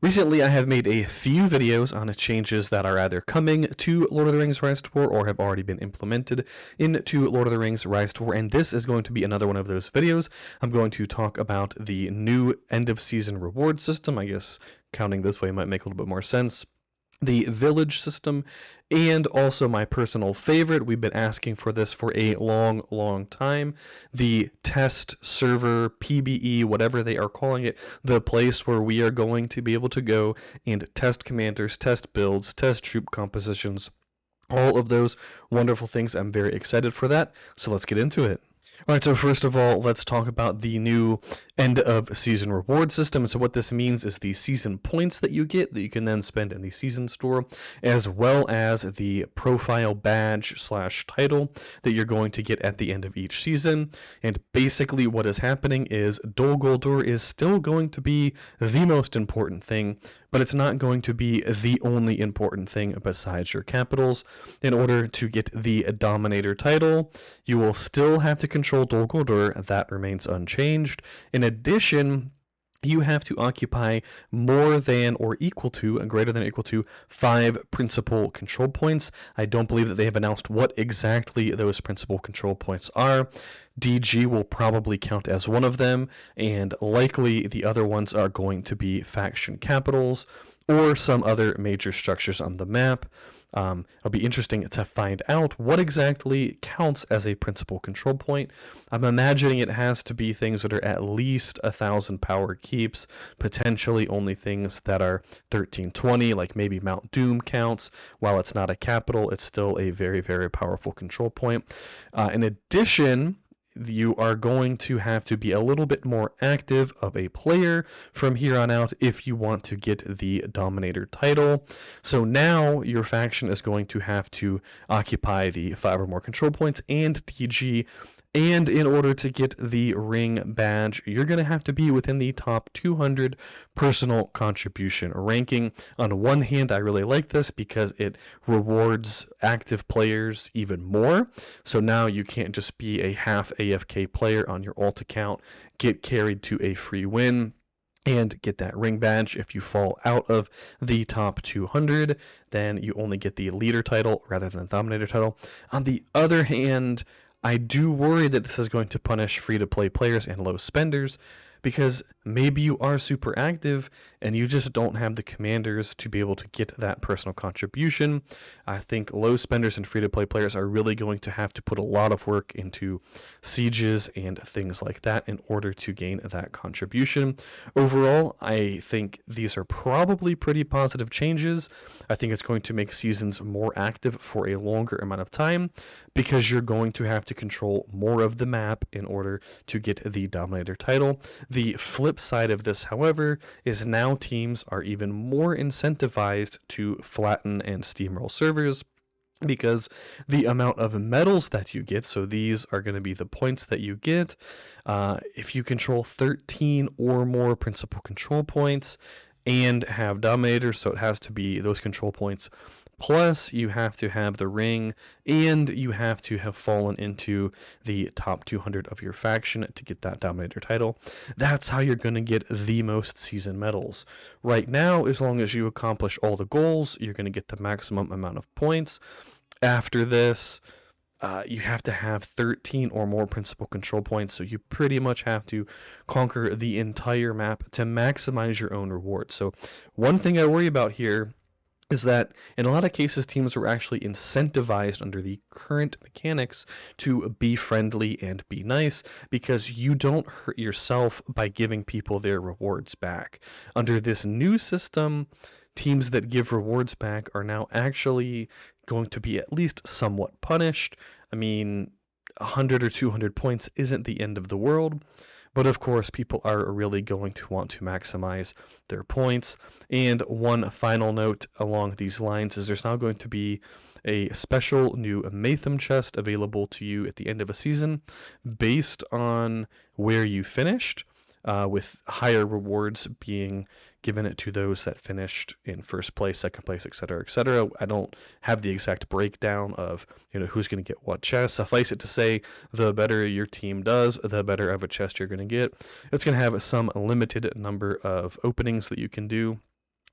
Recently, I have made a few videos on changes that are either coming to Lord of the Rings Rise to War or have already been implemented into Lord of the Rings Rise to War, and this is going to be another one of those videos. I'm going to talk about the new end-of-season reward system. I guess counting this way might make a little bit more sense. The village system, and also my personal favorite, we've been asking for this for a long time, the test server, PBE, whatever they are calling it, the place where we are going to be able to go and test commanders, test builds, test troop compositions, all of those wonderful things. I'm very excited for that, so let's get into it. All right, so first of all, let's talk about the new end of season reward system. So what this means is the season points that you get that you can then spend in the season store, as well as the profile badge / title that you're going to get at the end of each season. And basically what is happening is Dol Guldur is still going to be the most important thing, but it's not going to be the only important thing besides your capitals. In order to get the Dominator title, you will still have to control Dol Guldur. That remains unchanged. In addition, you have to occupy more than or equal to, and greater than or equal to, 5 principal control points. I don't believe that they have announced what exactly those principal control points are. DG will probably count as one of them, and likely the other ones are going to be faction capitals or some other major structures on the map. It'll be interesting to find out what exactly counts as a principal control point. I'm imagining it has to be things that are at least 1,000 power keeps, potentially only things that are 1320, like maybe Mount Doom counts. While it's not a capital, it's still a very powerful control point. In addition, you are going to have to be a little bit more active of a player from here on out if you want to get the Dominator title. So now your faction is going to have to occupy the 5 or more control points and DG, and in order to get the ring badge, you're going to have to be within the top 200 personal contribution ranking. On one hand, I really like this because it rewards active players even more. So now you can't just be a half AFK player on your alt account, get carried to a free win, and get that ring badge. If you fall out of the top 200, then you only get the leader title rather than the dominator title. On the other hand, I do worry that this is going to punish free-to-play players and low spenders, because maybe you are super active and you just don't have the commanders to be able to get that personal contribution. I think low spenders and free-to-play players are really going to have to put a lot of work into sieges and things like that in order to gain that contribution. Overall, I think these are probably pretty positive changes. I think it's going to make seasons more active for a longer amount of time, because you're going to have to control more of the map in order to get the Dominator title. The flip side of this, however, is now teams are even more incentivized to flatten and steamroll servers, because the amount of medals that you get, so these are going to be the points that you get, if you control 13 or more principal control points and have Dominator, so it has to be those control points, plus you have to have the ring, and you have to have fallen into the top 200 of your faction to get that Dominator title. That's how you're going to get the most season medals. Right now, as long as you accomplish all the goals, you're going to get the maximum amount of points. After this, you have to have 13 or more principal control points, so you pretty much have to conquer the entire map to maximize your own reward. So one thing I worry about here is that in a lot of cases, teams are actually incentivized under the current mechanics to be friendly and be nice, because you don't hurt yourself by giving people their rewards back. Under this new system, teams that give rewards back are now actually going to be at least somewhat punished. I mean, 100 or 200 points isn't the end of the world, but of course people are really going to want to maximize their points. And one final note along these lines is there's now going to be a special new Matham chest available to you at the end of a season based on where you finished, with higher rewards being given to those that finished in first place, second place, etc., etc. I don't have the exact breakdown of who's going to get what chest. Suffice it to say, the better your team does, the better of a chest you're going to get. It's going to have some limited number of openings that you can do.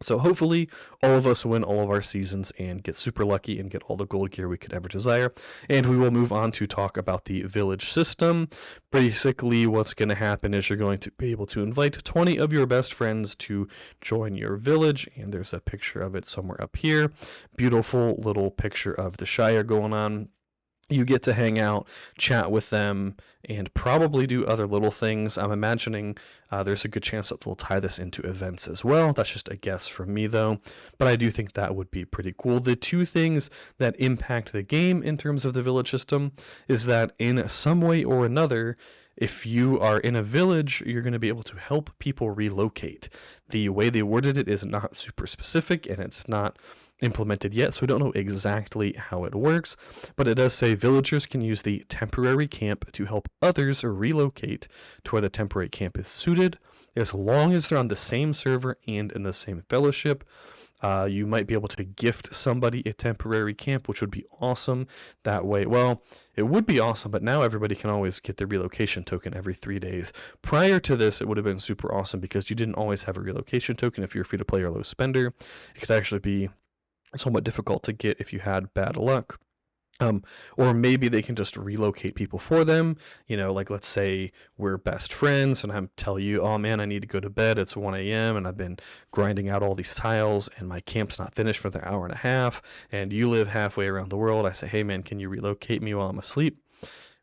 So hopefully all of us win all of our seasons and get super lucky and get all the gold gear we could ever desire. And we will move on to talk about the village system. Basically what's going to happen is you're going to be able to invite 20 of your best friends to join your village, and there's a picture of it somewhere up here. Beautiful little picture of the Shire going on. You get to hang out, chat with them, and probably do other little things. I'm imagining there's a good chance that they'll tie this into events as well. That's just a guess from me, though. But I do think that would be pretty cool. The two things that impact the game in terms of the village system is that in some way or another, if you are in a village, you're going to be able to help people relocate. The way they worded it is not super specific, and it's not implemented yet, so we don't know exactly how it works, but it does say villagers can use the temporary camp to help others relocate to where the temporary camp is suited, as long as they're on the same server and in the same fellowship. You might be able to gift somebody a temporary camp, which would be awesome. That way, well, it would be awesome, but now everybody can always get their relocation token every 3 days. Prior to this, it would have been super awesome because you didn't always have a relocation token if you're free to play or low spender. It could actually be somewhat difficult to get if you had bad luck. Or maybe they can just relocate people for them. Like let's say we're best friends and I tell you, oh man, I need to go to bed. It's 1 a.m. and I've been grinding out all these tiles and my camp's not finished for the hour and a half. And you live halfway around the world. I say, hey man, can you relocate me while I'm asleep?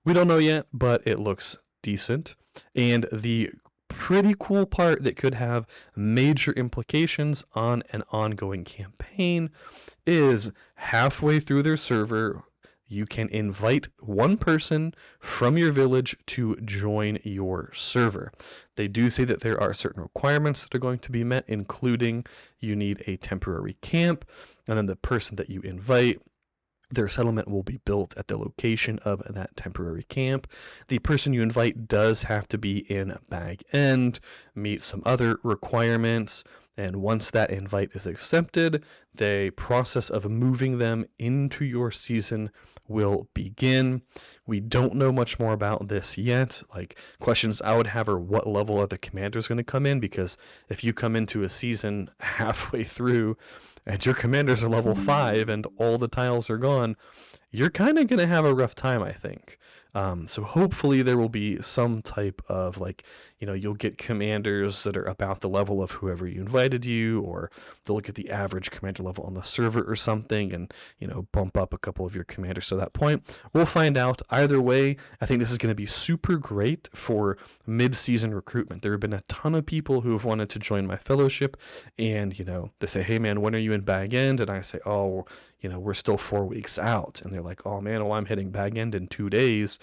We don't know yet, but it looks decent. And the pretty cool part that could have major implications on an ongoing campaign is halfway through their server, you can invite one person from your village to join your server. They do say that there are certain requirements that are going to be met, including you need a temporary camp, and then the person that you invite, their settlement will be built at the location of that temporary camp. The person you invite does have to be in Bag End, meet some other requirements, and once that invite is accepted, the process of moving them into your season will begin. We don't know much more about this yet. Like, questions I would have are what level are the commanders going to come in? Because if you come into a season halfway through and your commanders are level 5 and all the tiles are gone, you're kind of going to have a rough time, I think. So hopefully there will be some type of you'll get commanders that are about the level of whoever you invited you, or they'll look at the average commander level on the server or something and, bump up a couple of your commanders to that point. We'll find out. Either way, I think this is going to be super great for mid-season recruitment. There have been a ton of people who have wanted to join my fellowship, and, they say, hey man, when are you in Bag End? And I say, oh, we're still 4 weeks out. And they're like, oh man, well, I'm hitting Bag End in 2 days.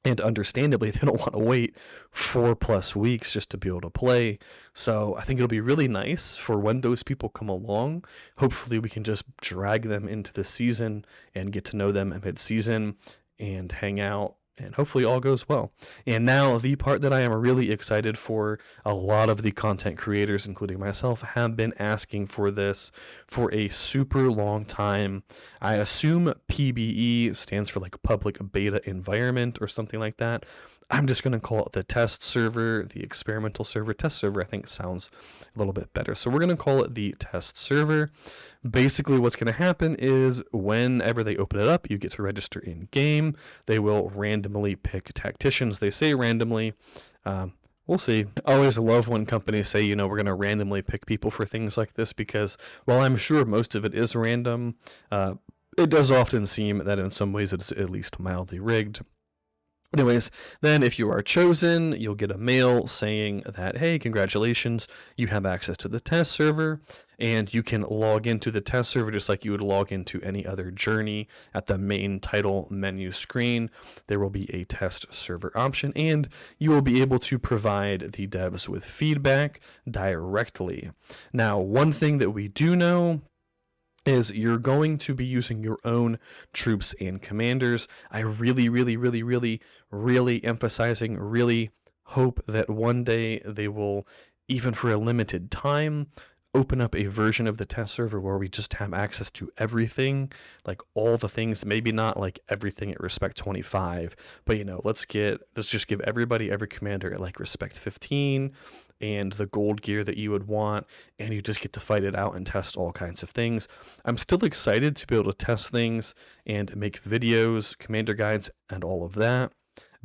And understandably, they don't want to wait 4+ weeks just to be able to play. So I think it'll be really nice for when those people come along. Hopefully we can just drag them into the season and get to know them at mid-season and hang out, and hopefully all goes well. And now the part that I am really excited for, a lot of the content creators, including myself, have been asking for this for a super long time. I assume PBE stands for like public beta environment or something like that. I'm just going to call it the test server, the experimental server. Test server I think sounds a little bit better. So we're going to call it the test server. Basically what's going to happen is whenever they open it up, you get to register in game. They will randomly pick tacticians. They say randomly. We'll see. I always love when companies say, we're going to randomly pick people for things like this, because while I'm sure most of it is random, it does often seem that in some ways it's at least mildly rigged. Anyways, then if you are chosen, you'll get a mail saying that, hey, congratulations, you have access to the test server, and you can log into the test server just like you would log into any other journey. At the main title menu screen, there will be a test server option, and you will be able to provide the devs with feedback directly. Now, one thing that we do know is you're going to be using your own troops and commanders. I really emphasizing, really hope that one day they will, even for a limited time, open up a version of the test server where we just have access to everything, like all the things, maybe not like everything at respect 25, but let's just give every commander at like respect 15 and the gold gear that you would want, and you just get to fight it out and test all kinds of things. I'm still excited to be able to test things and make videos, commander guides, and all of that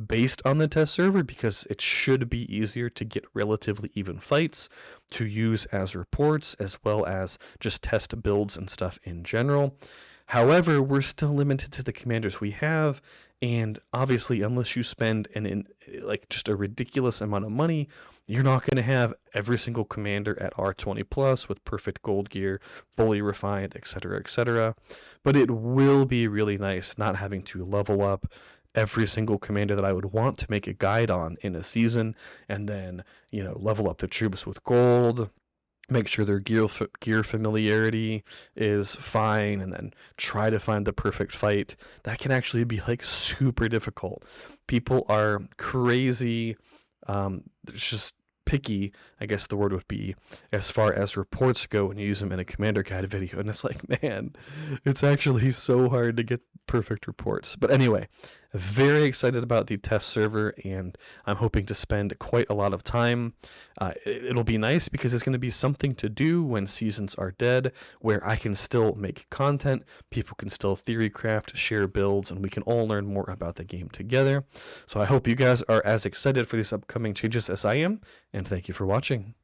based on the test server, because it should be easier to get relatively even fights to use as reports, as well as just test builds and stuff in general. However, we're still limited to the commanders we have, and obviously unless you spend like just a ridiculous amount of money, you're not going to have every single commander at R20 plus with perfect gold gear, fully refined, etc., etc. But it will be really nice not having to level up every single commander that I would want to make a guide on in a season, and then level up the troops with gold, make sure their gear familiarity is fine, and then try to find the perfect fight. That can actually be like super difficult. People are crazy. It's just picky, I guess the word would be, as far as reports go when you use them in a commander guide video. And it's like, man, it's actually so hard to get perfect reports. But anyway, very excited about the test server, and I'm hoping to spend quite a lot of time. It'll be nice because it's going to be something to do when seasons are dead, where I can still make content, people can still theory craft, share builds, and we can all learn more about the game together. So I hope you guys are as excited for these upcoming changes as I am, and thank you for watching.